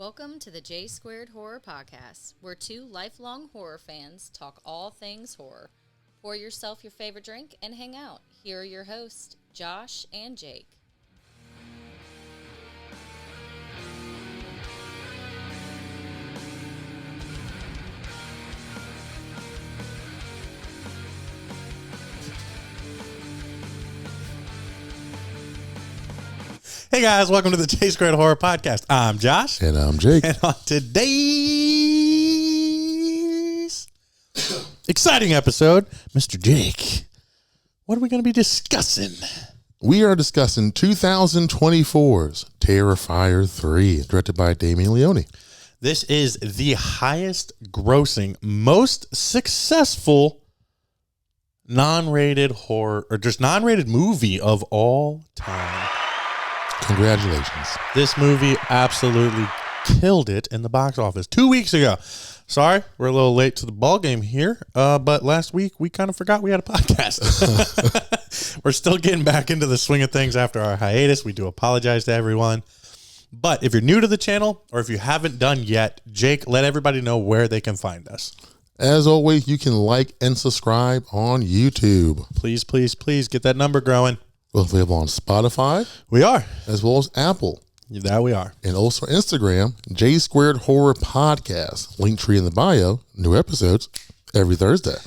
Welcome to the J Squared Horror Podcast, where two lifelong horror fans talk all things horror. Pour yourself your favorite drink and hang out. Here are your hosts, Josh and Jake. Hey guys, welcome to the J Squared Horror Podcast. I'm Josh. And I'm Jake. And on today's exciting episode, Mr. Jake, what are we going to be discussing? We are discussing 2024's Terrifier 3, directed by Damien Leone. This is the highest grossing, most successful non-rated horror, or just non-rated movie of all time. Congratulations. This movie absolutely killed it in the box office 2 weeks ago. Sorry, we're a little late to the ball game here, but last week we kind of forgot we had a podcast. We're still getting back into the swing of things after our hiatus. We do apologize to everyone. But if you're new to the channel, or if you haven't done yet, Jake, let everybody know where they can find us. As always, you can like and subscribe on YouTube. Please, please, please get that number growing. We're available on Spotify. We are. As well as Apple. That we are. And also Instagram, J Squared Horror Podcast. Link tree in the bio. New episodes every Thursday.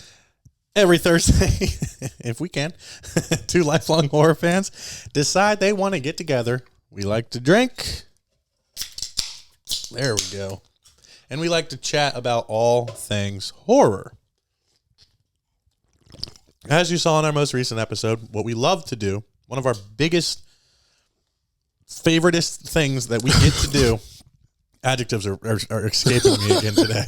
Every Thursday, if we can. Two lifelong horror fans decide they want to get together. We like to drink. There we go. And we like to chat about all things horror. As you saw in our most recent episode, what we love to do, one of our biggest, favoriteest things that we get to do, adjectives are escaping me again today,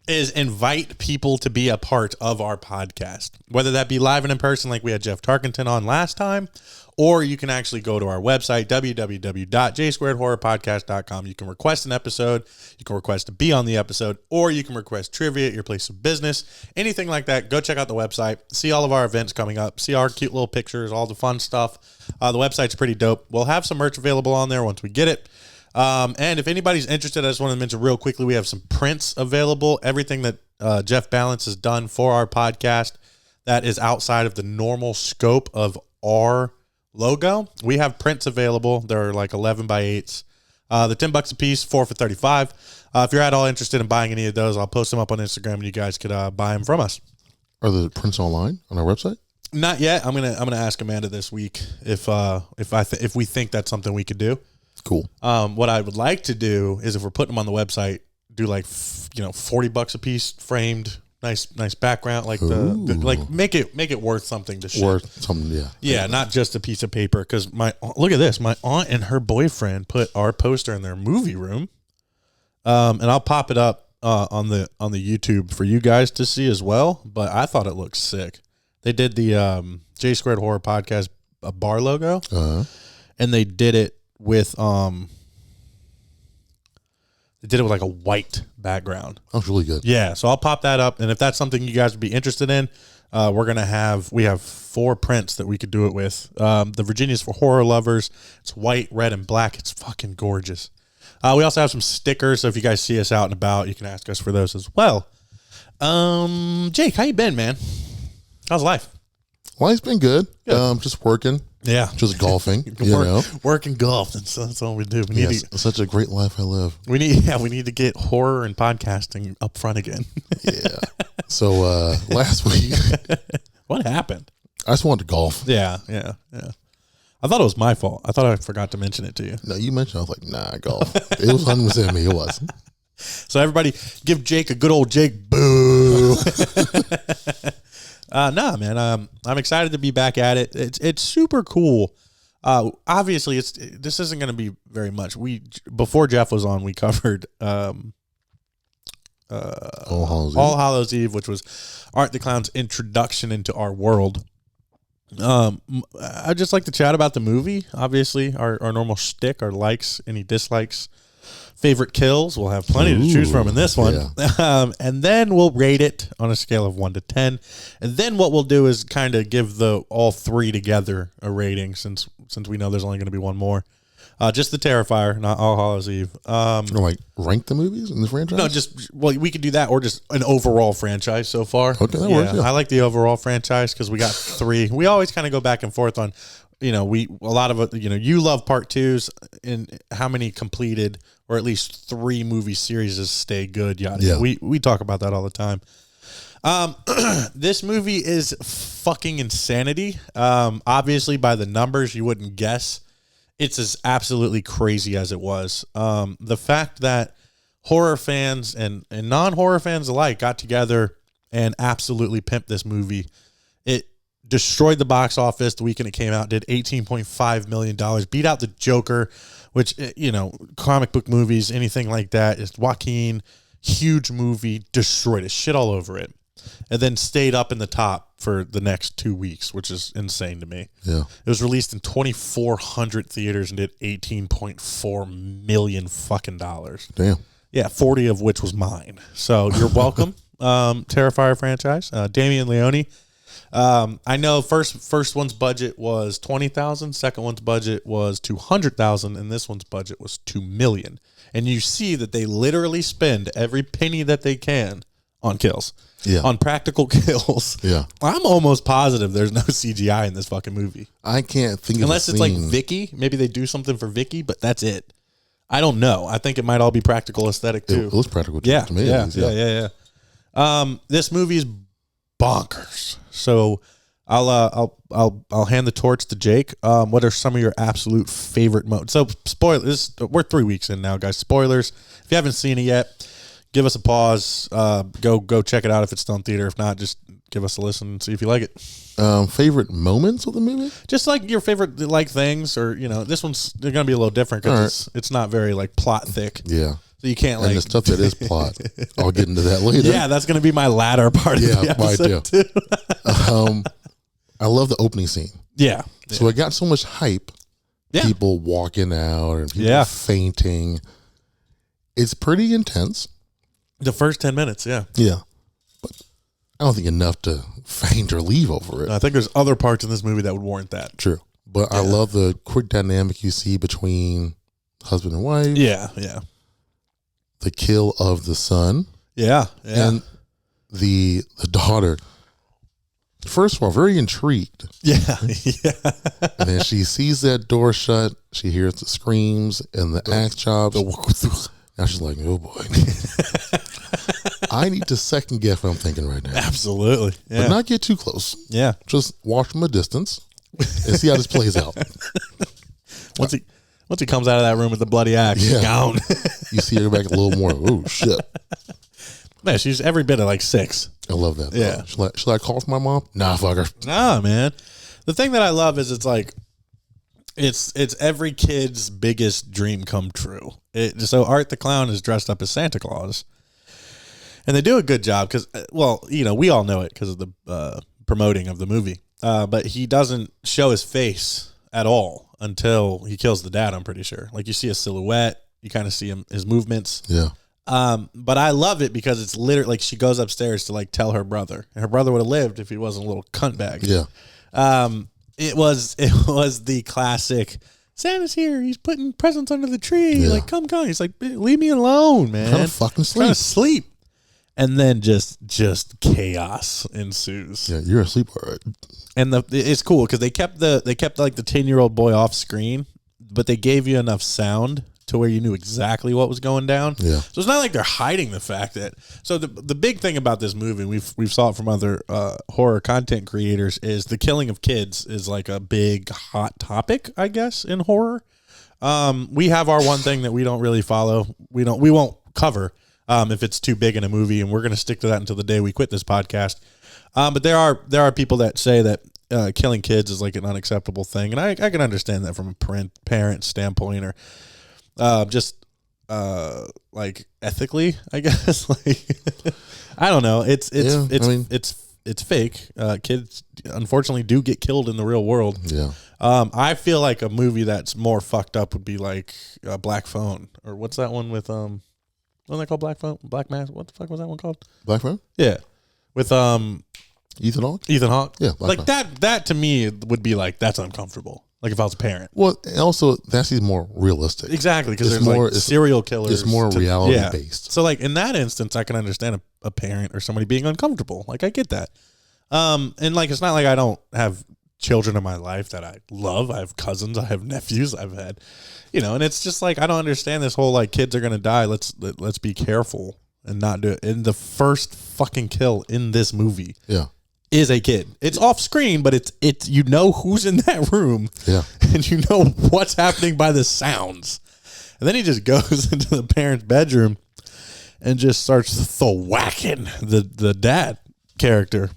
is invite people to be a part of our podcast. Whether that be live and in person like we had Jeff Tarkenton on last time, or you can actually go to our website, www.jsquaredhorrorpodcast.com. You can request an episode, you can request to be on the episode, or you can request trivia at your place of business, anything like that. Go check out the website, see all of our events coming up, see our cute little pictures, all the fun stuff. The website's pretty dope. We'll have some merch available on there once we get it. And if anybody's interested, I just want to mention real quickly, we have some prints available. Everything that Jeff Balance has done for our podcast that is outside of the normal scope of our logo. We have prints available. They're like 11 by 8s. The $10 a piece, 4 for $35. If you're at all interested in buying any of those, I'll post them up on Instagram and you guys could buy them from us. Are the prints online on our website? Not yet. I'm gonna ask Amanda this week if we think that's something we could do. Cool. What I would like to do is if we're putting them on the website, do like $40 a piece, framed, nice background, like like make it worth something to ship. Worth something, yeah. Yeah, not just a piece of paper. Because look at this, my aunt and her boyfriend put our poster in their movie room, and I'll pop it up on the YouTube for you guys to see as well. But I thought it looked sick. They did the J Squared Horror Podcast bar logo, and they did it with like a white background. That was really good. Yeah, so I'll pop that up, and if that's something you guys would be interested in, we have 4 prints that we could do it with. The Virginia's for horror lovers. It's white, red, and black. It's fucking gorgeous. We also have some stickers, so if you guys see us out and about, you can ask us for those as well. Jake, how you been, man? How's life? Life's been good. Just working. Yeah. Just golfing. Work and golf. That's all we do. Such a great life I live. We need to get horror and podcasting up front again. Yeah. So last week, what happened? I just wanted to golf. Yeah. I thought it was my fault. I thought I forgot to mention it to you. No, you mentioned. I was like, nah, golf. It was 100% me. It was. So everybody, give Jake a good old Jake boo. Nah, man. I'm excited to be back at it. It's super cool. Obviously, this isn't going to be very much. Before Jeff was on, we covered All Hallows Eve, which was Art the Clown's introduction into our world. I'd just like to chat about the movie. Obviously, our normal shtick, our likes, any dislikes, favorite kills. We'll have plenty to choose from in this one. Yeah. And then we'll rate it on a scale of 1 to 10. And then what we'll do is kind of give all 3 together a rating since we know there's only going to be one more. Just the Terrifier, not All Hallows Eve. Like rank the movies in the franchise? No, we could do that, or just an overall franchise so far. Okay, that works. Yeah. I like the overall franchise because we got 3. We always kind of go back and forth on, you love part 2s and how many completed or at least 3 movie series stay good. Yada. Yeah. We talk about that all the time. This movie is fucking insanity. Obviously by the numbers you wouldn't guess. It's as absolutely crazy as it was. The fact that horror fans and non-horror fans alike got together and absolutely pimped this movie. It destroyed the box office the weekend it came out, did $18.5 million, beat out the Joker, which, comic book movies, anything like that, is Joaquin, huge movie, destroyed it, shit all over it. And then stayed up in the top for the next 2 weeks, which is insane to me. Yeah. It was released in 2,400 theaters and did $18.4 million fucking dollars. Damn. Yeah, 40 of which was mine. So you're welcome, Terrifier franchise. Damian Leone. I know first one's budget was $20,000, second one's budget was $200,000, and this one's budget was $2 million. And you see that they literally spend every penny that they can on kills. Yeah. On practical kills. Yeah. I'm almost positive there's no CGI in this fucking movie. I can't think of unless it's like Vicky. Maybe they do something for Vicky, but that's it. I don't know. I think it might all be practical aesthetic too. It was practical yeah, to me. Yeah. This movie is bonkers. So I'll hand the torch to Jake. What are some of your absolute favorite moments? So spoilers. We're 3 weeks in now, guys. Spoilers. If you haven't seen it yet, give us a pause. Go check it out if it's still in theater. If not, just give us a listen and see if you like it. Favorite moments of the movie? Just like your favorite things, or this one's they're gonna be a little different because it's not very like plot thick. Yeah. So you can't and the stuff that is plot. I'll get into that later. Yeah, that's gonna be my latter part of the episode too. I love the opening scene. Yeah. So it got so much hype. Yeah. People walking out and people fainting. It's pretty intense. The first 10 minutes, yeah. Yeah. But I don't think enough to faint or leave over it. I think there's other parts in this movie that would warrant that. True. But I love the quick dynamic you see between husband and wife. Yeah. The kill of the son. Yeah. And the daughter. First of all, very intrigued. Yeah. And then she sees that door shut. She hears the screams and the axe chops. Now she's like, oh boy. I need to second guess what I'm thinking right now. Absolutely. Yeah. But not get too close. Yeah. Just watch from a distance and see how this plays out. Once he comes out of that room with the bloody axe, he's gone. You see her back a little more. Oh shit. Man, she's every bit of like 6. I love that. Yeah. Should I call for my mom? Nah, fuck her. Nah, man. The thing that I love is it's like it's every kid's biggest dream come true. So Art the Clown is dressed up as Santa Claus. And they do a good job because, we all know it because of the promoting of the movie. But he doesn't show his face at all until he kills the dad, I'm pretty sure. Like you see a silhouette, you kind of see his movements. Yeah. But I love it because it's literally like she goes upstairs to like tell her brother. And her brother would have lived if he wasn't a little cunt bag. Yeah. It was the classic Santa's here. He's putting presents under the tree. Yeah. Like, come. He's like, leave me alone, man. Trying to fucking sleep. Trying to sleep. And then just chaos ensues. Yeah, you're asleep, all right. And it's cool because they kept like the 10-year-old boy off screen, but they gave you enough sound to where you knew exactly what was going down. Yeah. So it's not like they're hiding the fact that. So the big thing about this movie, we've saw it from other horror content creators, is the killing of kids is like a big hot topic, I guess, in horror. We have our one thing that we don't really follow. We won't cover if it's too big in a movie, and we're going to stick to that until the day we quit this podcast. But there are people that say that killing kids is like an unacceptable thing, and I can understand that from a parent standpoint, or like ethically, I guess. Like, I don't know. It's fake. Kids unfortunately do get killed in the real world. Yeah. I feel like a movie that's more fucked up would be like Black Phone, or what's that one with wasn't that called Black Phone? Black Mask? What the fuck was that one called? Black Phone? Yeah. With Ethan Hawke? Ethan Hawke. Yeah. Like that to me would be like, that's uncomfortable. Like if I was a parent. Well, and also that seems more realistic. Exactly, because there's more like serial killers. It's more reality based. So like in that instance, I can understand a parent or somebody being uncomfortable. Like I get that. And like it's not like I don't have children in my life that I love. I have cousins, I have nephews, I've had, and it's just like I don't understand this whole like kids are gonna die. Let's be careful and not do it. And the first fucking kill in this movie, is a kid. It's off screen, but it's who's in that room, and you know what's happening by the sounds. And then he just goes into the parents' bedroom and just starts thwacking the dad character,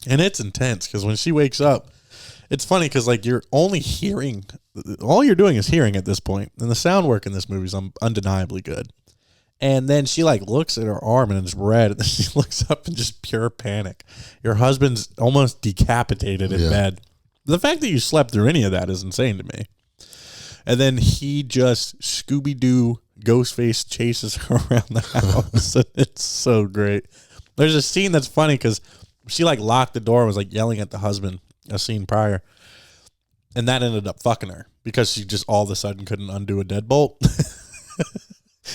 and it's intense because when she wakes up, it's funny because like you're only hearing, all you're doing is hearing at this point, and the sound work in this movie is undeniably good. And then she like looks at her arm and it's red, and then she looks up in just pure panic. Your husband's almost decapitated in bed. The fact that you slept through any of that is insane to me. And then he just Scooby-Doo Ghostface chases her around the house. It's so great. There's a scene that's funny because she like locked the door and was like yelling at the husband a scene prior. And that ended up fucking her because she just all of a sudden couldn't undo a deadbolt.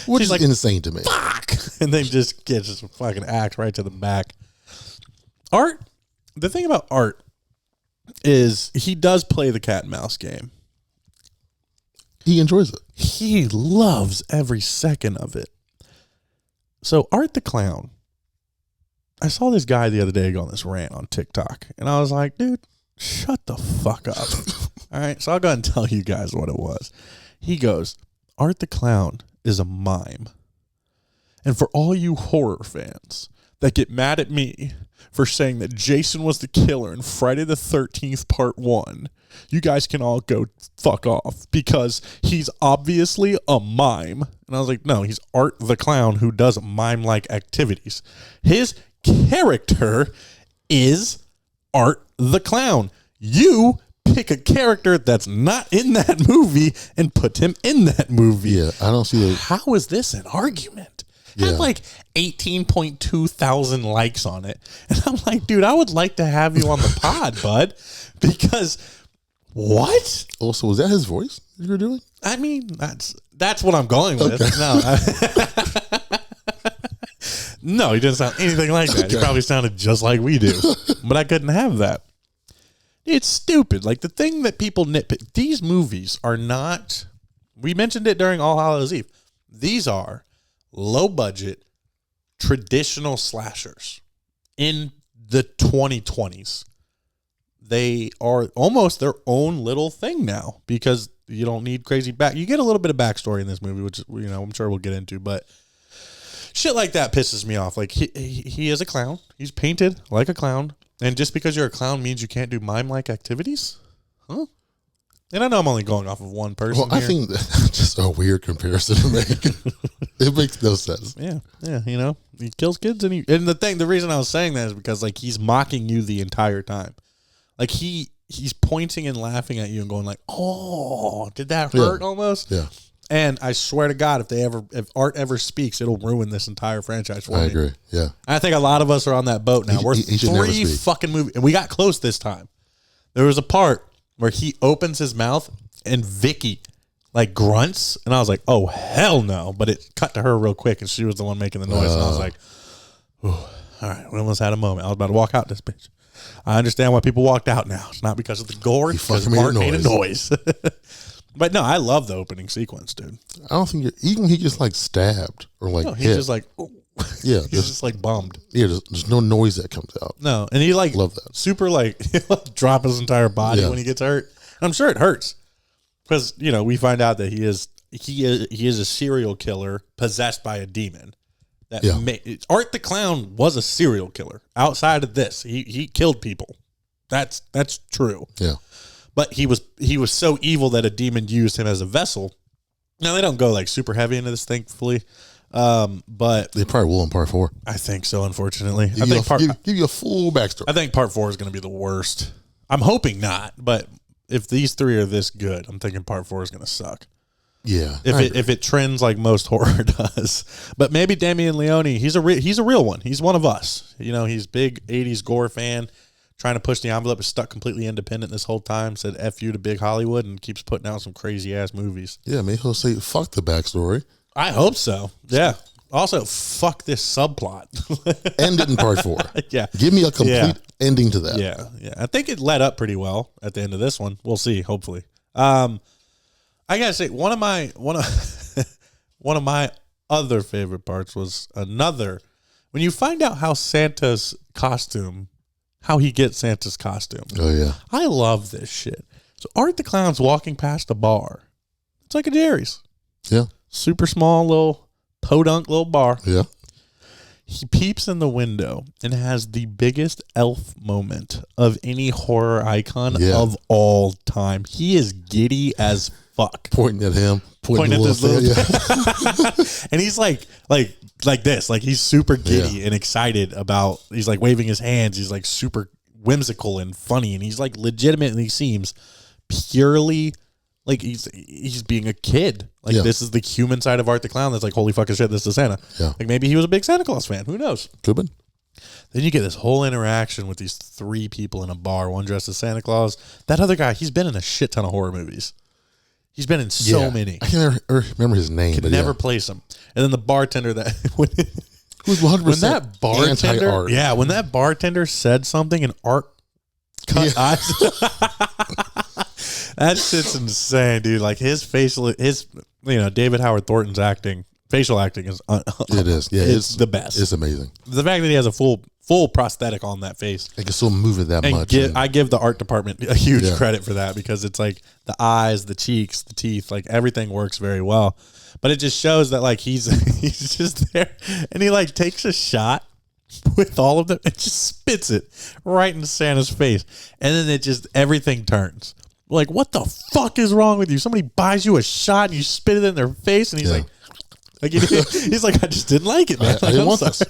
Which is like, insane to me. Fuck! And then just gets this fucking axe right to the back. Art, the thing about Art is he does play the cat and mouse game. He enjoys it. He loves every second of it. So Art the Clown, I saw this guy the other day go on this rant on TikTok, and I was like, dude, shut the fuck up. All right, so I'll go ahead and tell you guys what it was. He goes, Art the Clown is a mime. And for all you horror fans that get mad at me for saying that Jason was the killer in Friday the 13th Part 1, you guys can all go fuck off because he's obviously a mime. And I was like, no, he's Art the Clown who does mime-like activities. His character is Art the Clown. You pick a character that's not in that movie and put him in that movie. Yeah, I don't see How is this an argument? Had like 18.2 thousand likes on it. And I'm like, dude, I would like to have you on the pod, bud. Because what? Also, was that his voice you were doing? I mean, that's what I'm going with. Okay. No, he didn't sound anything like that. Okay. He probably sounded just like we do. But I couldn't have that. It's stupid. Like the thing that people nitpick, these movies are not, we mentioned it during All Hallows Eve. These are low budget, traditional slashers in the 2020s. They are almost their own little thing now because you don't need crazy you get a little bit of backstory in this movie, which, I'm sure we'll get into, but shit like that pisses me off. Like he is a clown. He's painted like a clown. And just because you're a clown means you can't do mime-like activities? Huh? And I know I'm only going off of one person. Well, I think that's just a weird comparison to make. It makes no sense. Yeah, he kills kids and the reason I was saying that is because like he's mocking you the entire time. Like he's pointing and laughing at you and going like, "Oh, did that hurt?" Almost. Yeah. And I swear to God, if Art ever speaks, it'll ruin this entire franchise for me. I agree. Yeah. I think a lot of us are on that boat now. We're three fucking movies, and we got close this time. There was a part where he opens his mouth and Vicky like grunts, and I was like, "Oh hell no!" But it cut to her real quick, and she was the one making the noise, and I was like, "All right, we almost had a moment." I was about to walk out this bitch. I understand why people walked out now. It's not because of the gore. It's because Art made a noise. But no, I love the opening sequence, dude. I don't think even when he just like stabbed or like he's just like, yeah, he's just like bummed. Yeah, there's no noise that comes out. No, and he like love that super like drop his entire body when he gets hurt. And I'm sure it hurts because we find out that he is a serial killer possessed by a demon. Art the Clown was a serial killer. Outside of this, he killed people. That's true. Yeah. But he was so evil that a demon used him as a vessel. Now they don't go like super heavy into this, thankfully, but they probably will in Part 4. I think so. Unfortunately, give you a full backstory. I think Part 4 is going to be the worst. I'm hoping not, but if these three are this good, I'm thinking Part 4 is going to suck. Yeah, if it trends like most horror does, but maybe Damien Leone, he's a real one. He's one of us. He's big '80s gore fan. trying to push the envelope, is stuck completely independent this whole time, said F you to big Hollywood, and keeps putting out some crazy-ass movies. Yeah, maybe he'll say, fuck the backstory. I hope so. Yeah. Also, fuck this subplot. End it in part 4. Yeah. Give me a complete ending to that. Yeah, yeah. I think it led up pretty well at the end of this one. We'll see, hopefully. I gotta say, one of my other favorite parts was when you find out how Santa's costume, how he gets Santa's costume. Oh, yeah. I love this shit. So Art the Clown's walking past a bar. It's like a Jerry's. Yeah. Super small little podunk little bar. Yeah. He peeps in the window and has the biggest elf moment of any horror icon of all time. He is giddy as fuck. Pointing at him. Pointing at this little and he's like this. Like he's super giddy and excited about, he's like waving his hands. He's like super whimsical and funny. And he's like legitimately seems purely like he's being a kid. Like this is the human side of Art the Clown that's like, holy fucking shit, this is Santa. Yeah. Like maybe he was a big Santa Claus fan. Who knows? Could have been. Then you get this whole interaction with these 3 people in a bar, one dressed as Santa Claus. That other guy, he's been in a shit ton of horror movies. He's been in so many. I can never remember his name. Could never place him. And then the bartender that who's 100% when that bartender, anti-art. yeah, when that bartender said something and Art cut eyes, that shit's insane, dude. Like his David Howard Thornton's facial acting is it is, yeah, it's the best. It's amazing. The fact that he has a full prosthetic on that face. I can still move it that much. I give the art department a huge credit for that, because it's like the eyes, the cheeks, the teeth, like everything works very well. But it just shows that like he's just there, and he like takes a shot with all of them and just spits it right in Santa's face, and then it just everything turns. Like, what the fuck is wrong with you? Somebody buys you a shot and you spit it in their face, and he's like he's like, I just didn't like it, man. I didn't want this.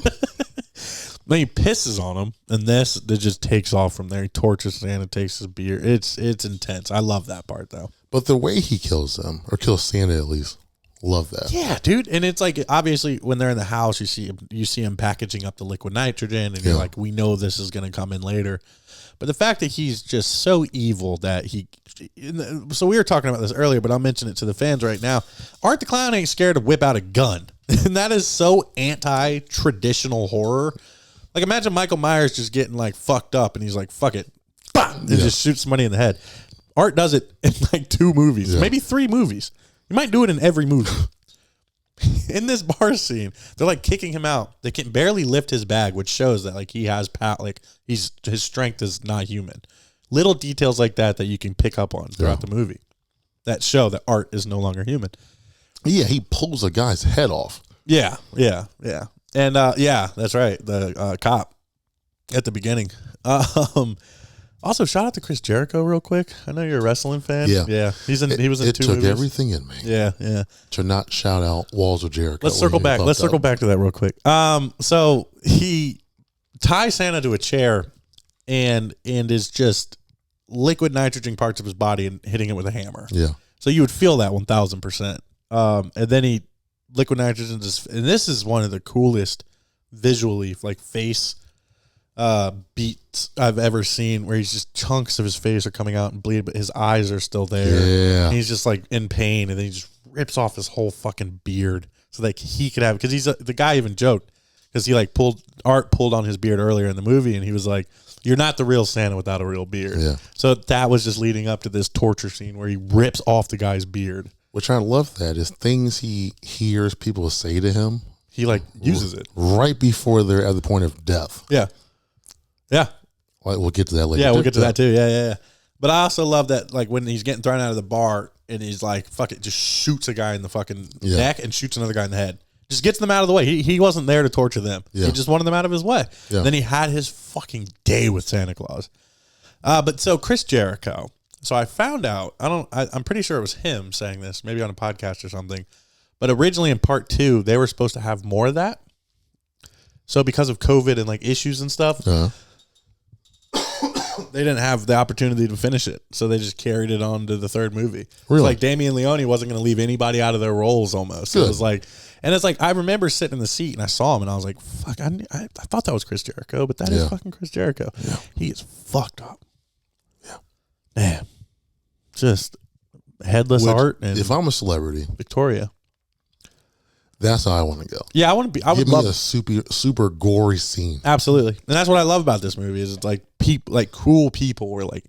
Then he pisses on him, and it just takes off from there. He tortures Santa, takes his beer. It's intense. I love that part, though. But the way he kills them, or kills Santa at least, love that. Yeah, dude. And it's like, obviously, when they're in the house, you see him packaging up the liquid nitrogen, and you're like, we know this is going to come in later. But the fact that he's just so evil that so we were talking about this earlier, but I'll mention it to the fans right now. Art the Clown ain't scared to whip out a gun. And that is so anti-traditional horror. Like, imagine Michael Myers just getting like fucked up and he's like, fuck it. Bah! And just shoots somebody in the head. Art does it in like 2 movies, maybe 3 movies. You might do it in every movie. In this bar scene, they're like kicking him out. They can barely lift his bag, which shows that like he has his strength is not human. Little details like that you can pick up on throughout the movie that show that Art is no longer human. Yeah, he pulls a guy's head off. Yeah. And that's right. The cop at the beginning. Also, shout out to Chris Jericho real quick. I know you're a wrestling fan. Yeah. He was in 2 movies. It took everything in me. Yeah. To not shout out Walls of Jericho. Let's circle back. Let's circle back to that real quick. So he ties Santa to a chair and is just liquid nitrogen parts of his body and hitting it with a hammer. Yeah. So you would feel that 1,000%. And then he liquid nitrogen and this is one of the coolest visually like face beats I've ever seen, where he's just chunks of his face are coming out and bleed, but his eyes are still there. Yeah. And he's just like in pain, and then he just rips off his whole fucking beard so like he could have, because he's the guy even joked, because he like pulled on his beard earlier in the movie, and he was like, you're not the real Santa without a real beard. Yeah. So that was just leading up to this torture scene where he rips off the guy's beard. Which I love that is things he hears people say to him. He like uses it right before they're at the point of death. Yeah. We'll get to that later. Yeah, we'll get to that too. Yeah. But I also love that, like, when he's getting thrown out of the bar and he's like, fuck it, just shoots a guy in the fucking neck and shoots another guy in the head. Just gets them out of the way. He wasn't there to torture them. Yeah. He just wanted them out of his way. Yeah. Then he had his fucking day with Santa Claus. But so Chris Jericho. So I found out, I'm pretty sure it was him saying this, maybe on a podcast or something. But originally in part 2, they were supposed to have more of that. So because of COVID and like issues and stuff, they didn't have the opportunity to finish it, so they just carried it on to the third movie. Really? It's like Damian Leone wasn't going to leave anybody out of their roles almost. Good. It was like, and it's like I remember sitting in the seat and I saw him and I was like, fuck, I thought that was Chris Jericho, but that is fucking Chris Jericho. Yeah. He is fucked up. Yeah. Man, just headless Art and if I'm a celebrity, Victoria. that's how I want to go. Yeah, I want to be. I would Give me love a super gory scene. absolutely, and that's what I love about this movie. Is it's like people, like cool people, were like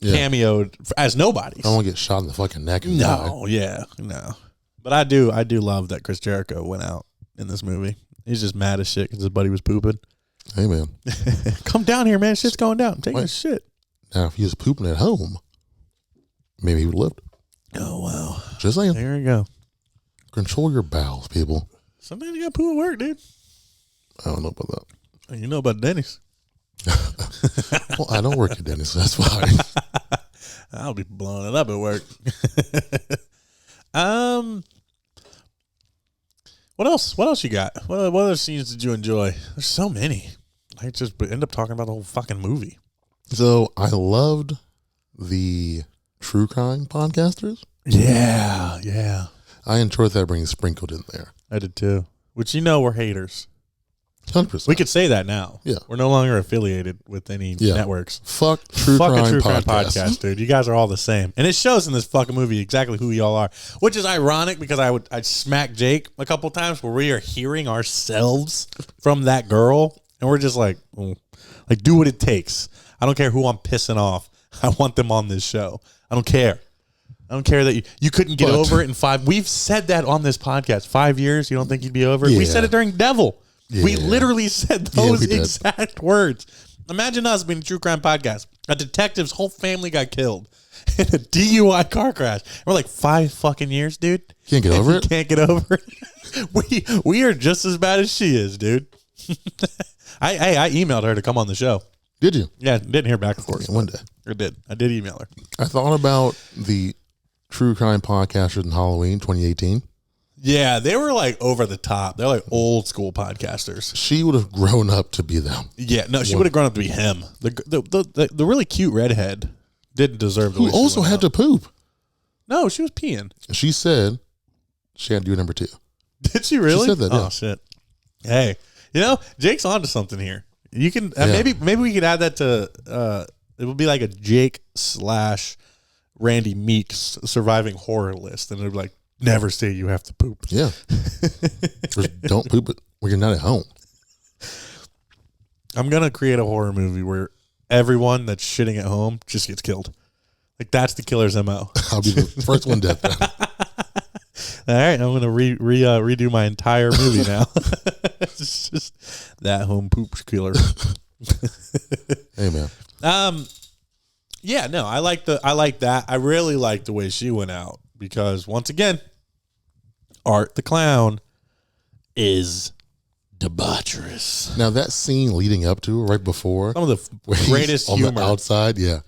cameoed as nobodies. I don't want to get shot in the fucking neck. And die. No. But I do love that Chris Jericho went out in this movie. He's just mad as shit because his buddy was pooping. Hey man, come down here, man. Shit's going down. I'm taking a shit. Now if he was pooping at home, maybe he would have lived. Oh wow. Just saying. There you go. Control your bowels, people. Sometimes you got poo at work, dude. I don't know about that. You know about Denny's. Well, I don't work at Denny's, so that's fine. I'll be blowing it up at work. What else? What else you got? What other scenes did you enjoy? There's so many. I just end up talking about the whole fucking movie. So I loved the true crime podcasters. Yeah. I enjoyed that being sprinkled in there. I did too. Which we're haters. 100%. We could say that now. Yeah. We're no longer affiliated with any networks. Fuck True Crime a True Crime Podcast. podcast, dude. You guys are all the same. And it shows in this fucking movie exactly who y'all are. Which is ironic because I'd smack Jake a couple times where we are hearing ourselves from that girl. And we're just like do what it takes. I don't care who I'm pissing off. I want them on this show. I don't care. I don't care that you couldn't get over it in 5. We've said that on this podcast. 5 years, you don't think you'd be over it? Yeah. We said it during Devil. Yeah. We literally said those exact words. Imagine us being a true crime podcast. A detective's whole family got killed in a DUI car crash. We're like 5 fucking years, dude. Can't get over it? Can't get over it. We are just as bad as she is, dude. I emailed her to come on the show. Did you? Yeah, didn't hear back, of course. One day. I did email her. I thought about the True Crime Podcasters in Halloween 2018. Yeah, they were like over the top. They're like old school podcasters. She would have grown up to be them. Yeah, no, she would have grown up to be him. The really cute redhead didn't deserve the Who way she also went had out. to poop. No, she was peeing. She said she had to do number 2. Did she really? She said that, yeah. Oh, shit. Hey, Jake's onto something here. You can maybe we could add that to it would be like a Jake / Randy Meeks surviving horror list, and it'd be like, never say you have to poop. Yeah. Just don't poop it when you're not at home. I'm gonna create a horror movie where everyone that's shitting at home just gets killed. Like that's the killer's MO. I'll be the first one dead then. All right, I'm gonna redo my entire movie now. It's just that home poop killer. Hey man. Yeah, no, I like that. I really like the way she went out because once again, Art the Clown is debaucherous. Now that scene leading up to it, right before, Some of the where he's greatest on humor the outside, yeah.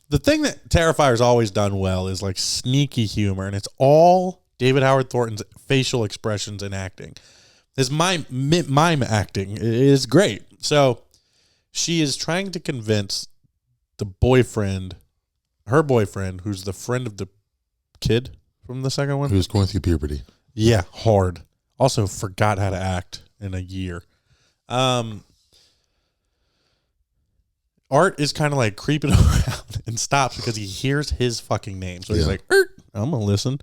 The thing that Terrifier's always done well is like sneaky humor, and it's all David Howard Thornton's facial expressions and acting. His mime acting is great. So she is trying to convince her boyfriend, who's the friend of the kid from the second one. Who's going through puberty. Yeah, hard. Also forgot how to act in a year. Art is kind of like creeping around and stops because he hears his fucking name. So he's like, I'm going to listen.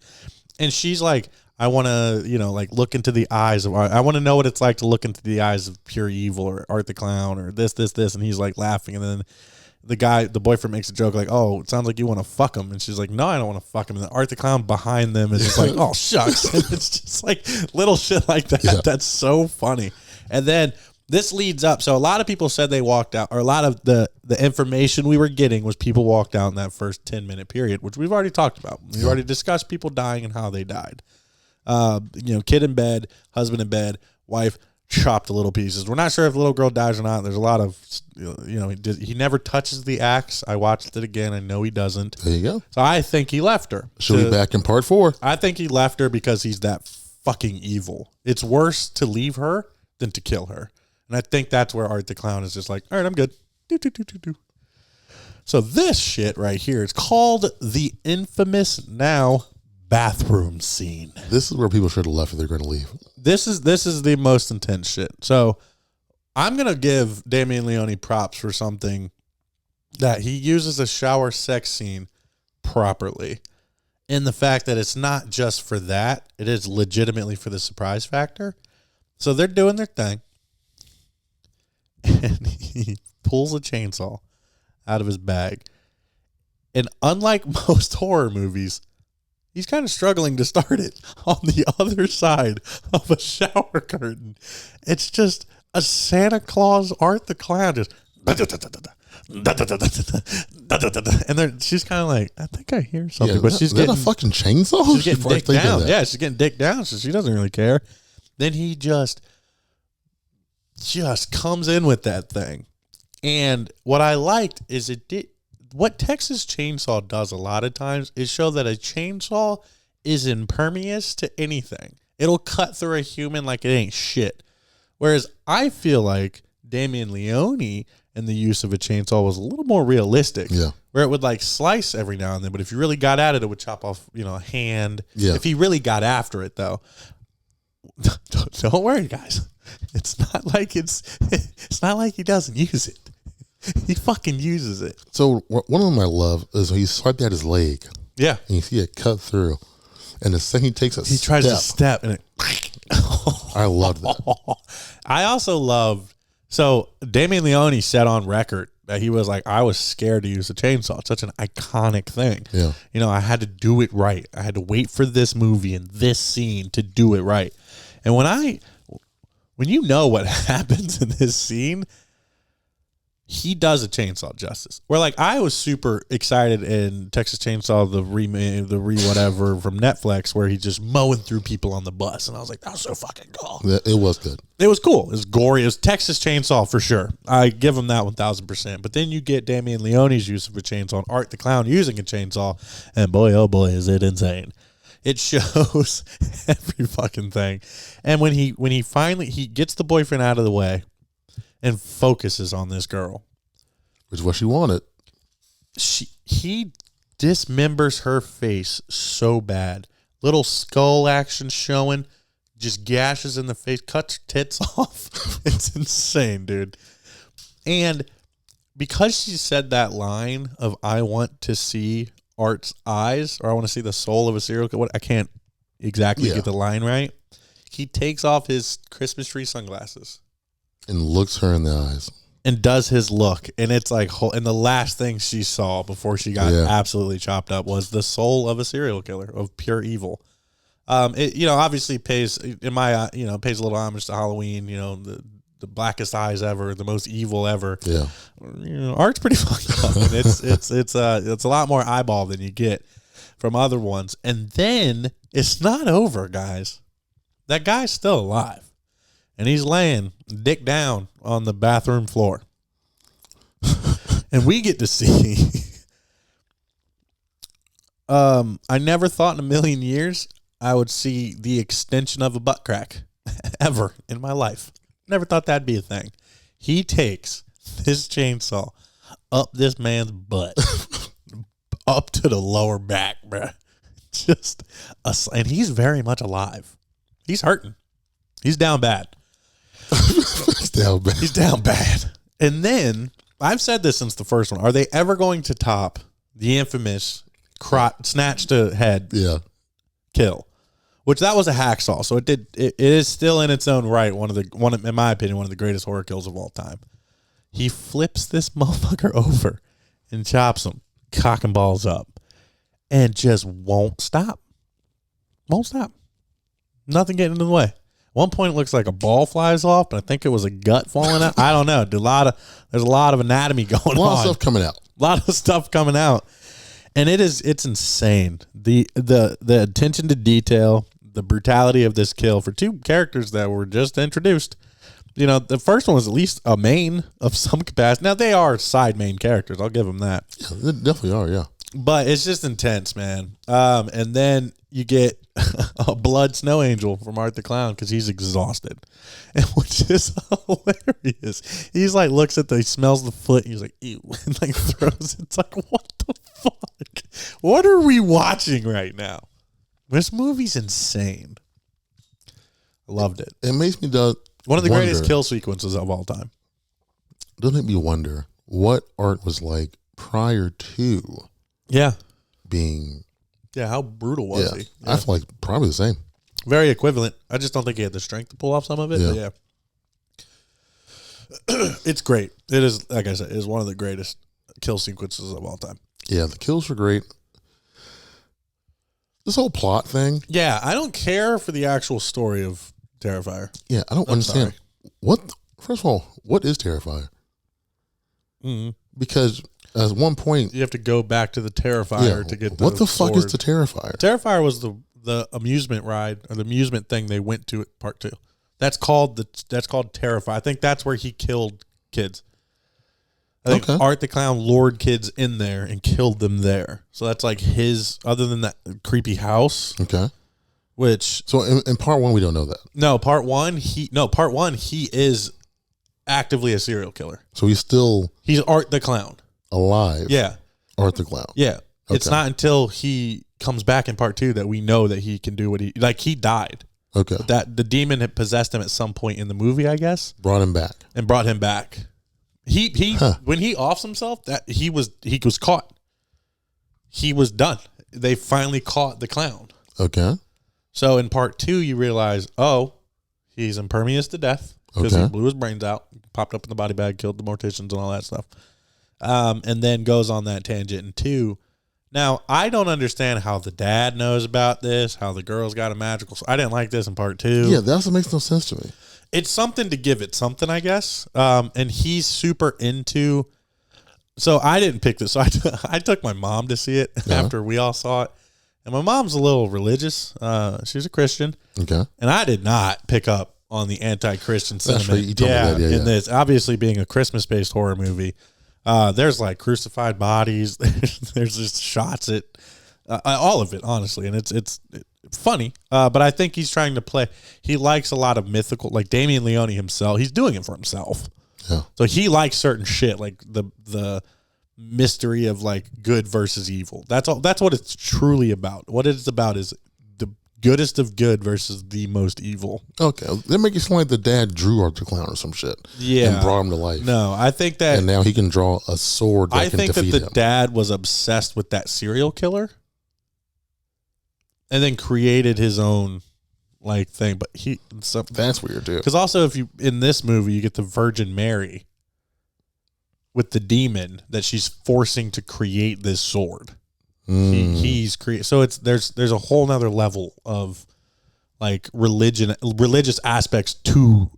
And she's like, I want to, like look into the eyes of Art. I want to know what it's like to look into the eyes of pure evil or Art the Clown or this. And he's like laughing. And then the boyfriend makes a joke like, oh, it sounds like you want to fuck him. And she's like, no, I don't want to fuck him. And then Art the Clown behind them is just like, oh, shucks. And it's just like little shit like that. Yeah. That's so funny. And then this leads up. So a lot of people said they walked out, or a lot of the information we were getting was people walked out in that first 10-minute period, which we've already talked about. We've already discussed people dying and how they died. Kid in bed, husband in bed, wife chopped to little pieces. We're not sure if the little girl dies or not. There's a lot of, he never touches the axe. I watched it again. I know he doesn't. There you go. So I think he left her. She'll be back in part 4. I think he left her because he's that fucking evil. It's worse to leave her than to kill her. And I think that's where Art the Clown is just like, all right, I'm good. So this shit right here, it's called the infamous now bathroom scene. This is where people should have left if they're going to leave. This is the most intense shit. So I'm going to give Damien Leone props for something that he uses a shower sex scene properly. In the fact that it's not just for that, it is legitimately for the surprise factor. So they're doing their thing. And he pulls a chainsaw out of his bag. And unlike most horror movies, he's kind of struggling to start it on the other side of a shower curtain. It's just a Santa Claus Art the Clown just and then she's kind of like, I think I hear something, but she's getting a fucking chainsaw. She's getting dicked down. Yeah, she's getting dicked down, so she doesn't really care. Then he just comes in with that thing. And what I liked is what Texas Chainsaw does a lot of times is show that a chainsaw is impervious to anything. It'll cut through a human like it ain't shit. Whereas I feel like Damien Leone and the use of a chainsaw was a little more realistic. Yeah. Where it would like slice every now and then, but if you really got at it, it would chop off, a hand. Yeah. If he really got after it though. Don't worry, guys. It's not like he doesn't use it. He fucking uses it. So one of them I love is when he swiped at his leg. Yeah. And you see it cut through. And the second he takes a step. He tries to step and it. I love that. I also loved. So Damien Leone said on record that he was like, I was scared to use a chainsaw. It's such an iconic thing. Yeah. I had to do it right. I had to wait for this movie and this scene to do it right. And when you know what happens in this scene, he does a chainsaw justice. Where like I was super excited in Texas Chainsaw, the whatever from Netflix, where he's just mowing through people on the bus, and I was like, that was so fucking cool. It was good. It was cool. It was gory. It was Texas Chainsaw for sure. I give him that 1,000%. But then you get Damien Leone's use of a chainsaw and Art the Clown using a chainsaw, and boy, oh boy, is it insane. It shows every fucking thing. And when he finally gets the boyfriend out of the way and focuses on this girl, which is what she wanted. He dismembers her face so bad. Little skull action showing, just gashes in the face, cuts her tits off. It's insane, dude. And because she said that line of I want to see Art's eyes, or I want to see the soul of a serial killer, I can't exactly get the line right. He takes off his Christmas tree sunglasses and looks her in the eyes and does his look, and it's like, and the last thing she saw before she got absolutely chopped up was the soul of a serial killer, of pure evil. It obviously pays pays a little homage to Halloween. The blackest eyes ever, the most evil ever. Yeah, Art's pretty fucked up, and it's a lot more eyeball than you get from other ones. And then it's not over, guys. That guy's still alive. And he's laying dick down on the bathroom floor. And we get to see. I never thought in a million years I would see the extension of a butt crack ever in my life. Never thought that'd be a thing. He takes this chainsaw up this man's butt, up to the lower back, bruh. And he's very much alive. He's hurting. He's down bad. He's down bad. And then, I've said this since the first one, are they ever going to top the infamous snatch to head kill? Which that was a hacksaw, so it is still in its own right one in my opinion, one of the greatest horror kills of all time. He flips this motherfucker over and chops him, cock and balls up, and just won't stop. Won't stop. Nothing getting in the way. One point it looks like a ball flies off, but I think it was a gut falling out. I don't know. There's a lot of anatomy going on. A lot of stuff coming out. A lot of stuff coming out. And it's insane. The attention to detail, the brutality of this kill for two characters that were just introduced. The first one was at least a main of some capacity. Now they are side main characters. I'll give them that. Yeah, they definitely are, yeah. But it's just intense, man. And then you get a blood snow angel from Art the Clown because he's exhausted, and which is hilarious. He's like looks at he smells the foot. And he's like ew, and like throws. It's like what the fuck? What are we watching right now? This movie's insane. I loved it. It makes me one of the greatest kill sequences of all time. Doesn't it make me wonder what art was like prior to being. Yeah, how brutal was he? Yeah. I feel like probably the same. Very equivalent. I just don't think he had the strength to pull off some of it. Yeah. But yeah. It's great. It is, like I said, it is one of the greatest kill sequences of all time. Yeah, the kills were great. This whole plot thing. Yeah, I don't care for the actual story of Terrifier. Yeah, I don't understand. First of all, what is Terrifier? Mm-hmm. Because at one point you have to go back to the Terrifier to get what the sword. fuck is the Terrifier? Terrifier was the amusement ride or the amusement thing they went to at part 2. That's called Terrifier. I think that's where he killed kids. I think Art the Clown lured kids in there and killed them there. So that's like his, other than that creepy house. Okay. Which. So in part 1, we don't know that. No, part one, he is actively a serial killer. So he's Art the Clown. Alive. Yeah. Art the Clown. Yeah. Okay. It's not until he comes back in part 2 that we know that he can do what he died. Okay. But that the demon had possessed him at some point in the movie, I guess. Brought him back. He when he offs himself, that he was caught. He was done. They finally caught the clown. Okay. So in part 2, you realize, he's impervious to death because he blew his brains out, popped up in the body bag, killed the morticians and all that stuff. And then goes on that tangent in 2. Now, I don't understand how the dad knows about this, how the girl's got a magical... I didn't like this in part 2. Yeah, that's what makes no sense to me. It's something to give it something, I guess. And he's super into... So I didn't pick this. So I took my mom to see it after we all saw it. And my mom's a little religious. She's a Christian. Okay. And I did not pick up on the anti-Christian sentiment. That's right. You told me that. In this. Obviously, being a Christmas-based horror movie... there's like crucified bodies. There's just shots at all of it, honestly, and it's funny. But I think he's trying to play. He likes a lot of mythical, like Damien Leone himself. He's doing it for himself. Yeah. So he likes certain shit, like the mystery of like good versus evil. That's all. That's what it's truly about. What it's about is the goodest of good versus the most evil. Okay. They make it sound like the dad drew Art the Clown or some shit. Yeah. And brought him to life. No, I think that... And now he can draw a sword that can defeat him. I think that the dad was obsessed with that serial killer and then created his own like thing. But that's weird too. Because also in this movie, you get the Virgin Mary with the demon that she's forcing to create this sword. He's created, so there's a whole nother level of like religious aspects to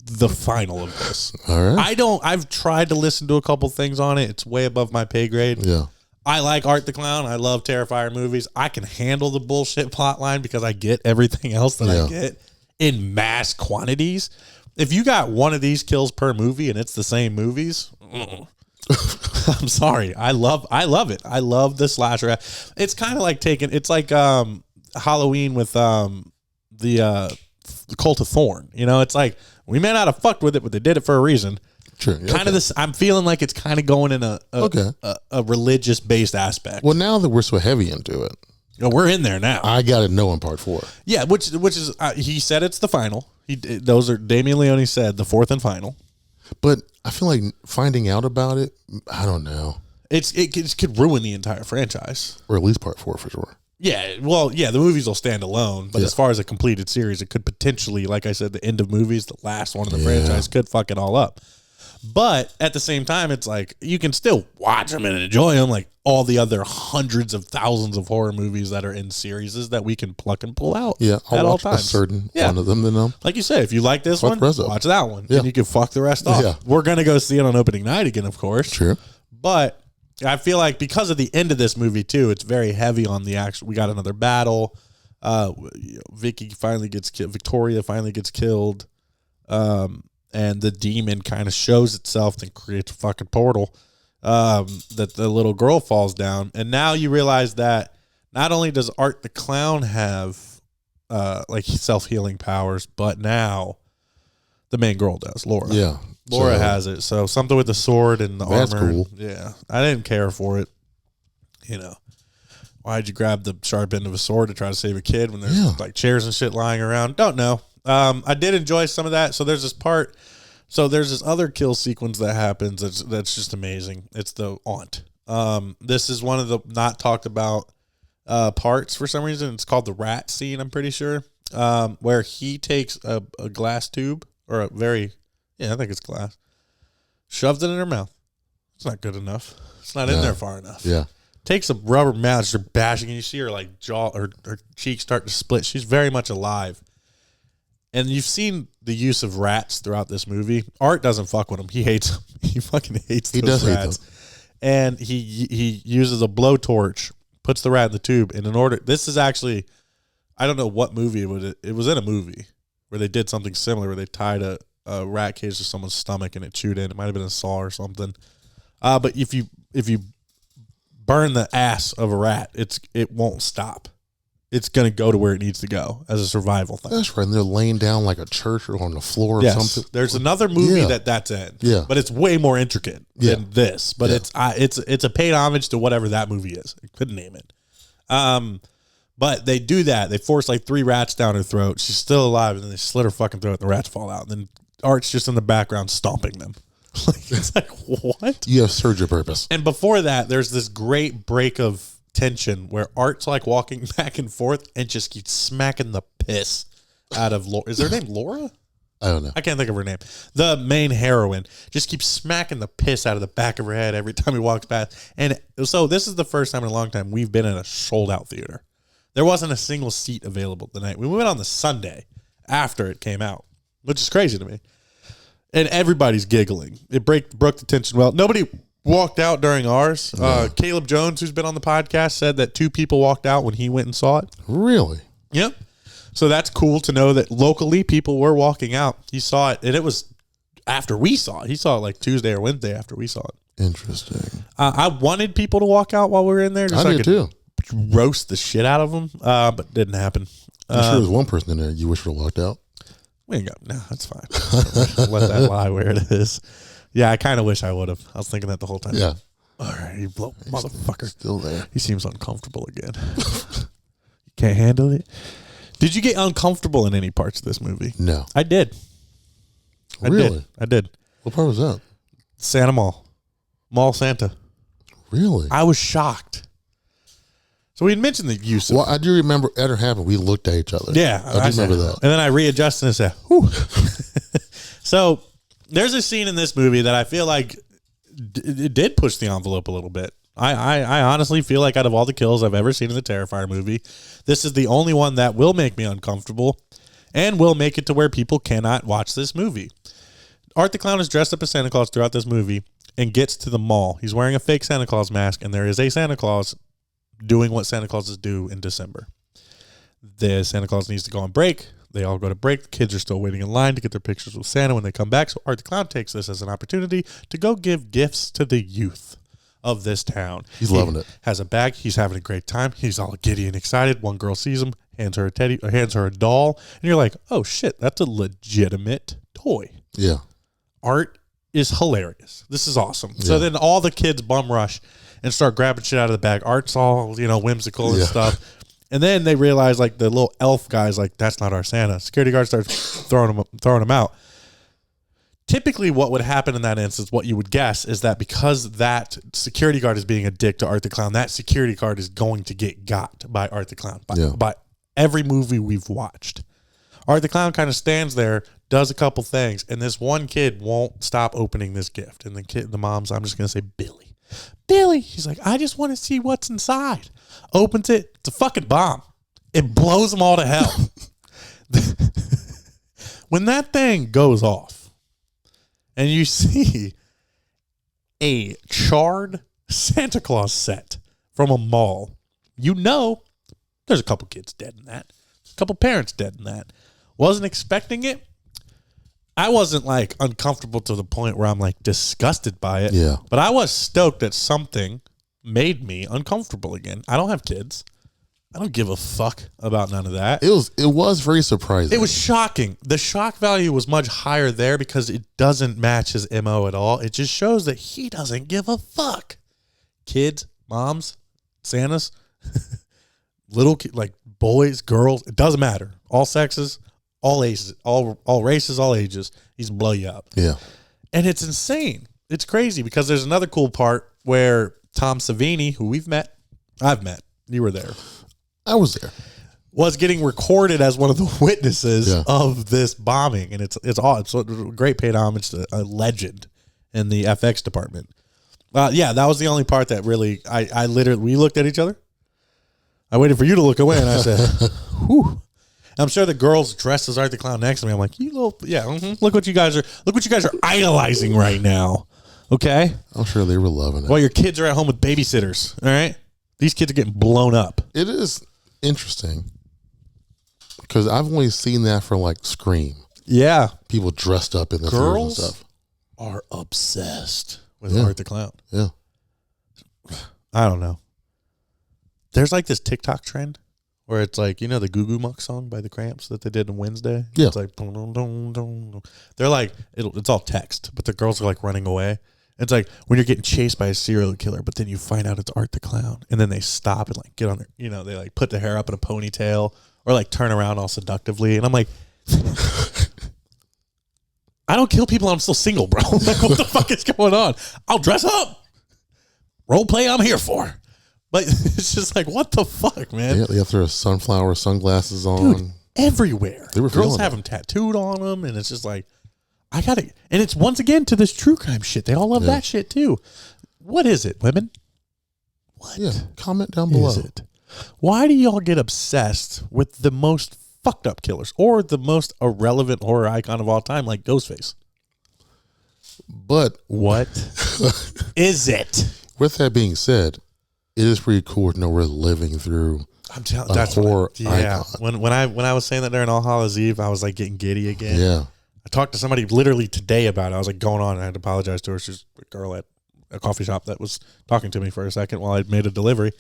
the final of this. All right. I've tried to listen to a couple things on it. It's way above my pay grade. Yeah. I like Art the Clown. I love Terrifier movies. I can handle the bullshit plot line because I get everything else that I get in mass quantities. If you got one of these kills per movie and it's the same movies, I'm sorry. I love it. I love the slasher. It's kind of like it's like Halloween with the Cult of Thorn. You know, it's like we may not have fucked with it, but they did it for a reason. Sure. Kind of this. I'm feeling like it's kind of going in a religious based aspect. Well, now that we're so heavy into it, we're in there now. I got to know in part 4. Yeah, which is he said it's the final. Those are Damien Leone said the 4th and final. But I feel like finding out about it, I don't know. It could ruin the entire franchise, or at least part 4 for sure. Yeah, well, yeah, the movies will stand alone, but as far as a completed series, it could potentially, like I said, the end of movies, the last one of the franchise could fuck it all up. But at the same time, it's like you can still watch them and enjoy them, like all the other hundreds of thousands of horror movies that are in series that we can pluck and pull out. Yeah, I'll watch all times. a certain one of them. Then like you said, if you like this one, watch that one, and you can fuck the rest off. Yeah. We're gonna go see it on opening night again, of course. Sure, but I feel like because of the end of this movie too, it's very heavy on the action. We got another battle. Victoria finally gets killed. And the demon kind of shows itself and creates a fucking portal that the little girl falls down. And now you realize that not only does Art the Clown have like self-healing powers, but now the main girl does. Laura. Yeah. Laura has it. So something with the sword and the armor. That's cool. Yeah. I didn't care for it. You know, why'd you grab the sharp end of a sword to try to save a kid when there's like chairs and shit lying around? Don't know. I did enjoy some of that. So there's this part. So there's this other kill sequence that happens that's just amazing. It's the aunt. This is one of the not talked about parts for some reason. It's called the rat scene, I'm pretty sure, where he takes a glass tube or I think it's glass, shoves it in her mouth. It's not good enough. It's not in there far enough. Yeah. Takes a rubber mallet, starts bashing, and you see her like jaw or her cheeks start to split. She's very much alive. And you've seen the use of rats throughout this movie. Art doesn't fuck with them. He hates them. He fucking hates those rats. And he uses a blowtorch, puts the rat in the tube, and this is actually, I don't know what movie it was in a movie where they did something similar where they tied a rat cage to someone's stomach and it chewed in. It might have been a saw or something. But if you burn the ass of a rat, it won't stop. It's going to go to where it needs to go as a survival thing. That's right. And they're laying down like a church or on the floor or something. There's another movie that's in. Yeah. But it's way more intricate than this. But it's a paid homage to whatever that movie is. I couldn't name it. But they do that. They force like 3 rats down her throat. She's still alive, and then they slit her fucking throat and the rats fall out. And then Art's just in the background stomping them. It's like, what? You have served your purpose. And before that, there's this great break of tension where Art's like walking back and forth and just keeps smacking the piss out of Laura. Is her name Laura? I don't know. I can't think of her name. The main heroine just keeps smacking the piss out of the back of her head every time he walks past. And so this is the first time in a long time we've been in a sold-out theater. There wasn't a single seat available the night. We went on the Sunday after it came out, which is crazy to me. And everybody's giggling. It broke the tension well. Nobody walked out during ours. Caleb Jones, who's been on the podcast, said that 2 people walked out when he went and saw it. Really? Yep. So that's cool to know that locally people were walking out. He saw it, and it was after we saw it. He saw it like Tuesday or Wednesday after we saw it. Interesting. I wanted people to walk out while we were in there. Just I did too. Roast the shit out of them, but didn't happen. I'm sure there's one person in there you wish would have walked out. We ain't got, no, that's fine. Let that lie where it is. Yeah, I kind of wish I would have. I was thinking that the whole time. Yeah. All right, you blow, motherfucker. Still there. He seems uncomfortable again. You can't handle it. Did you get uncomfortable in any parts of this movie? No. I did. Really? I did. What part was that? Santa Mall Santa. Really? I was shocked. So we had mentioned the use of... Well, I do remember after it happened, we looked at each other. Yeah. I do remember that. And then I readjusted and said, whew. So there's a scene in this movie that I feel like it did push the envelope a little bit. I honestly feel like out of all the kills I've ever seen in the Terrifier movie, this is the only one that will make me uncomfortable and will make it to where people cannot watch this movie. Art the Clown is dressed up as Santa Claus throughout this movie and gets to the mall. He's wearing a fake Santa Claus mask, and there is a Santa Claus doing what Santa Clauses do in December. The Santa Claus needs to go on break. They all go to break. The kids are still waiting in line to get their pictures with Santa when they come back. So Art the Clown takes this as an opportunity to go give gifts to the youth of this town. He's loving it. Has a bag. He's having a great time. He's all giddy and excited. One girl sees him, hands her a doll, and you're like, oh shit, that's a legitimate toy. Yeah. Art is hilarious. This is awesome. Yeah. So then all the kids bum rush and start grabbing shit out of the bag. Art's all, whimsical and stuff. And then they realize, like, the little elf guy's like, that's not our Santa. Security guard starts throwing him out. Typically what would happen in that instance, what you would guess, is that because that security guard is being a dick to Art the Clown, that security guard is going to get got by Art the Clown. By every movie we've watched. Art the Clown kind of stands there, does a couple things, and this one kid won't stop opening this gift. And the mom's, I'm just going to say Billy. He's like, I just want to see what's inside. Opens it. It's a fucking bomb. It blows them all to hell. When that thing goes off and you see a charred Santa Claus set from a mall, there's a couple kids dead in that. A couple parents dead in that. Wasn't expecting it. I wasn't like uncomfortable to the point where I'm like disgusted by it. Yeah. But I was stoked that something made me uncomfortable again. I don't have kids. I don't give a fuck about none of that. It was very surprising. It was shocking. The shock value was much higher there because it doesn't match his MO at all. It just shows that he doesn't give a fuck. Kids, moms, Santas, little kids, like boys, girls, it doesn't matter. All sexes, all ages, all races, all ages. He's blow you up. Yeah. And it's insane. It's crazy because there's another cool part where Tom Savini, who I've met, you were there. I was there. Was getting recorded as one of the witnesses of this bombing, and it's a great paid homage to a legend in the FX department. That was the only part that really I literally we looked at each other. I waited for you to look away, and I said, "Whew." I'm sure the girls dressed as Art the Clown next to me. I'm like, look what you guys are idolizing right now. Okay, I'm sure they were loving it. While your kids are at home with babysitters. All right, these kids are getting blown up. It is interesting because I've only seen that for like Scream. Yeah, people dressed up in the girls and stuff are obsessed with Art the Clown. Yeah, I don't know. There's like this TikTok trend where it's like, the Goo Goo Muck song by the Cramps that they did on Wednesday. Yeah, it's like dun, dun, dun, dun. They're like it's all text, but the girls are like running away. It's like when you're getting chased by a serial killer, but then you find out it's Art the Clown, and then they stop and like get on their, they like put their hair up in a ponytail or like turn around all seductively, and I'm like, I don't kill people. I'm still single, bro. Like, what the fuck is going on? I'll dress up, role play. I'm here for, but it's just like, what the fuck, man? Yeah, they have their sunflower sunglasses on. Dude, everywhere. They were girls have them tattooed on them, and it's just like. I got it. And it's once again to this true crime shit. They all love that shit too. What is it, women? What? Yeah, comment down below. Is it? Why do y'all get obsessed with the most fucked up killers or the most irrelevant horror icon of all time, like Ghostface? But what is it? With that being said, it is pretty cool to know we're living through I'm telling that's horror icon. When I was saying that during All Hallows Eve, I was like getting giddy again. Yeah. I talked to somebody literally today about it. I was like going on, and I had to apologize to her. She's a girl at a coffee shop that was talking to me for a second while I made a delivery.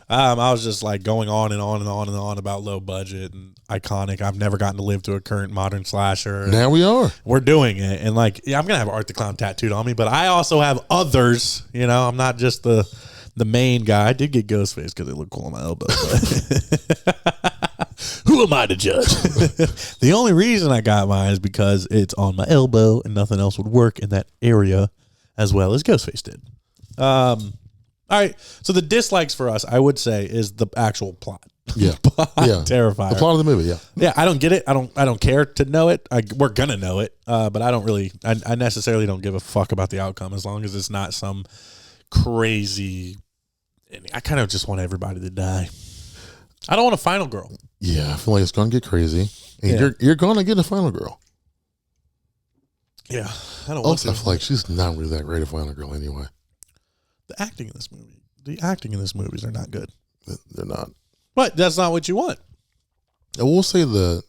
I was just like going on and on and on and on about low budget and iconic. I've never gotten to live to a current modern slasher. Now we are. We're doing it. And like, I'm going to have Art the Clown tattooed on me, but I also have others. I'm not just the main guy. I did get Ghostface because it looked cool on my elbow. Who am I to judge? The only reason I got mine is because it's on my elbow and nothing else would work in that area as well as Ghostface did. All right. So the dislikes for us, I would say, is the actual plot. Yeah. Terrifier. The plot of the movie, yeah. Yeah, I don't get it. I don't care to know it. We're going to know it. But I don't really, I necessarily don't give a fuck about the outcome as long as it's not some crazy, I kind of just want everybody to die. I don't want a final girl. Yeah, I feel like it's going to get crazy. And you're going to get a final girl. Yeah, I don't want to. I feel like she's not really that great a final girl anyway. The acting in this movies are not good. They're not. But that's not what you want. I will say the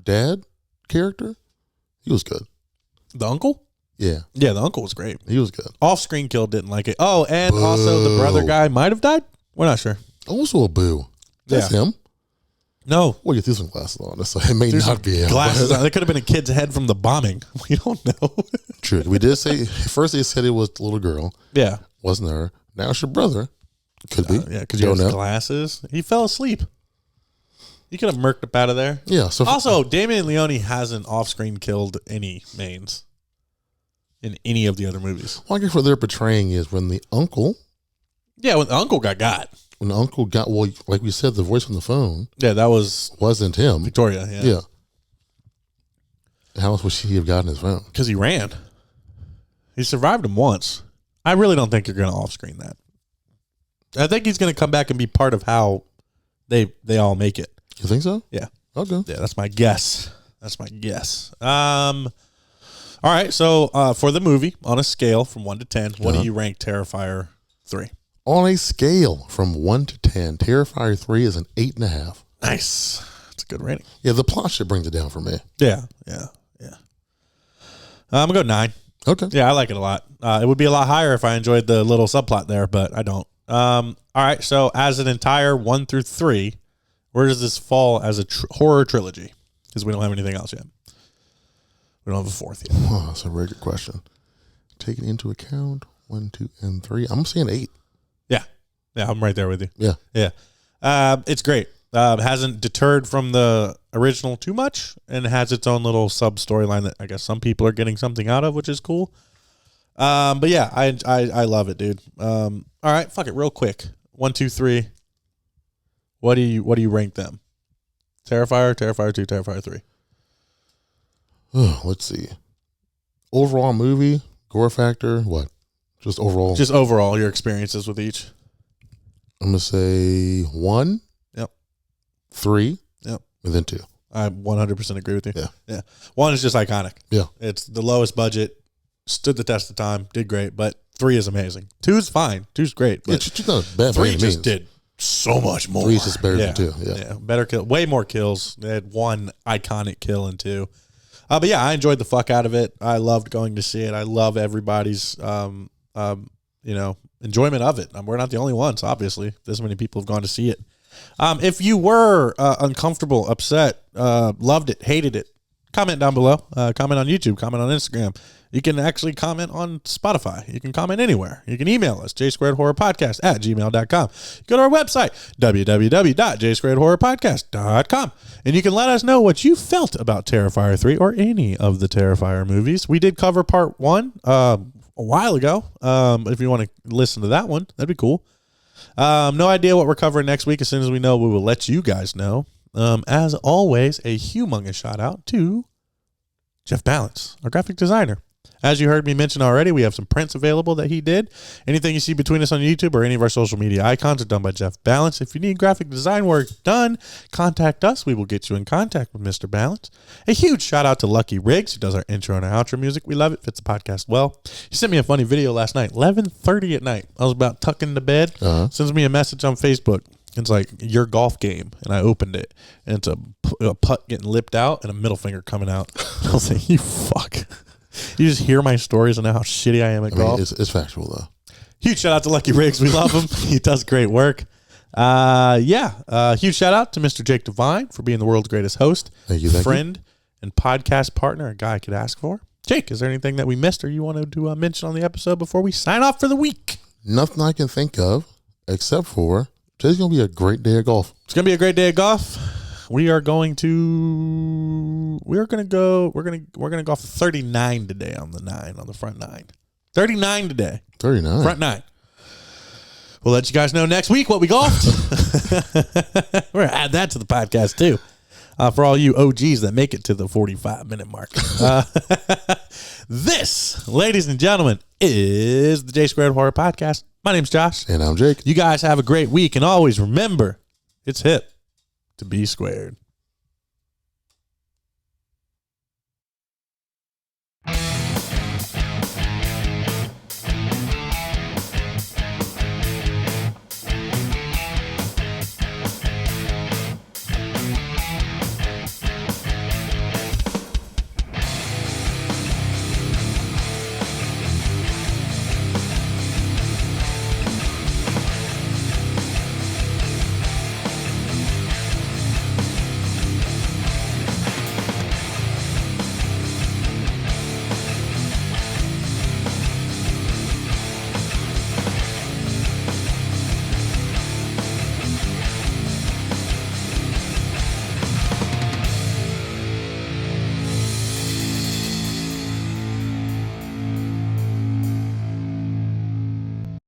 dad character, he was good. The uncle? Yeah. Yeah, the uncle was great. He was good. Off-screen kill didn't like it. Oh, and also the brother guy might have died? We're not sure. Also a boo. That's him. No. Well, you threw some glasses on, so it may not be him. Glasses on. That could have been a kid's head from the bombing. We don't know. True. We did say, first they said it was the little girl. Yeah. Wasn't her. Now it's your brother. Could be. Yeah, because he has glasses. He fell asleep. He could have murked up out of there. Yeah. So also, Damien Leone hasn't off-screen killed any mains in any of the other movies. Well, I guess what they're portraying is when the uncle. Yeah, when the uncle got. When the uncle got, well, like we said, the voice on the phone. Yeah, that wasn't him. Victoria, yeah. How else would she have gotten his phone? Because he ran. He survived him once. I really don't think you're going to off-screen that. I think he's going to come back and be part of how they all make it. You think so? Yeah. Okay. Yeah, that's my guess. All right, so for the movie, on a scale from 1 to 10, what do you rank Terrifier 3? On a scale from 1 to 10, Terrifier 3 is an 8.5. Nice. That's a good rating. Yeah, the plot should bring it down for me. Yeah. I'm going to go 9. Okay. Yeah, I like it a lot. It would be a lot higher if I enjoyed the little subplot there, but I don't. All right. So as an entire 1 through 3, where does this fall as a horror trilogy? Because we don't have anything else yet. We don't have a 4th yet. Oh, that's a very good question. Taking into account 1, 2, and 3, I'm saying 8. Yeah. Yeah, I'm right there with you. Yeah. Yeah. It's great. Hasn't deterred from the original too much, and has its own little sub storyline that I guess some people are getting something out of, which is cool. But yeah, I love it, dude. All right, fuck it, real quick. 1, 2, 3. What do you rank them? Terrifier, Terrifier 2, Terrifier 3. Oh, let's see. Overall movie, gore factor, what? Just overall. Just overall, your experiences with each. I'm gonna say 1. Yep. 3. Yep. And then 2. I 100% agree with you. Yeah. 1 is just iconic. Yeah. It's the lowest budget, stood the test of time, did great, but 3 is amazing. 2 is fine. 2 is great. But it's just not bad. 3 just did so much more. 3 is just better than 2. Yeah. Better kill. Way more kills. They had 1 iconic kill in 2. But yeah, I enjoyed the fuck out of it. I loved going to see it. I love everybody's, enjoyment of it. We're not the only ones, obviously. This many people have gone to see it. If you were uncomfortable, upset, loved it, hated it, comment down below. Comment on YouTube. Comment on Instagram. You can actually comment on Spotify. You can comment anywhere. You can email us, jsquaredhorrorpodcast@gmail.com. Go to our website, www.jsquaredhorrorpodcast.com. And you can let us know what you felt about Terrifier 3 or any of the Terrifier movies. We did cover part 1 a while ago. If you want to listen to that one, that'd be cool. No idea what we're covering next week. As soon as we know, we will let you guys know. As always, a humongous shout out to Jeff Balance, our graphic designer. As you heard me mention already, we have some prints available that he did. Anything you see between us on YouTube or any of our social media icons are done by Jeff Balance. If you need graphic design work done, contact us. We will get you in contact with Mr. Balance. A huge shout out to Lucky Riggs, who does our intro and our outro music. We love it. Fits the podcast well. He sent me a funny video last night, 11:30 at night. I was about tucking to bed. Sends me a message on Facebook. It's like, your golf game. And I opened it. And it's a putt getting lipped out and a middle finger coming out. I was like, you fuck. You just hear my stories and how shitty I am at golf. It's factual, though. Huge shout out to Lucky Riggs. We love him. He does great work. Huge shout out to Mr. Jake Devine for being the world's greatest host, friend, and podcast partner, a guy I could ask for. Jake, is there anything that we missed or you wanted to mention on the episode before we sign off for the week? Nothing I can think of, except for today's going to be a great day of golf. It's going to be a great day of golf. We're going to golf 39 today on the front 9. 39 today. 39. Front 9. We'll let you guys know next week what we golfed. We're going to add that to the podcast too. For all you OGs that make it to the 45-minute mark. This, ladies and gentlemen, is the J Squared Horror Podcast. My name's Josh. And I'm Jake. You guys have a great week, and always remember, it's hip to be squared.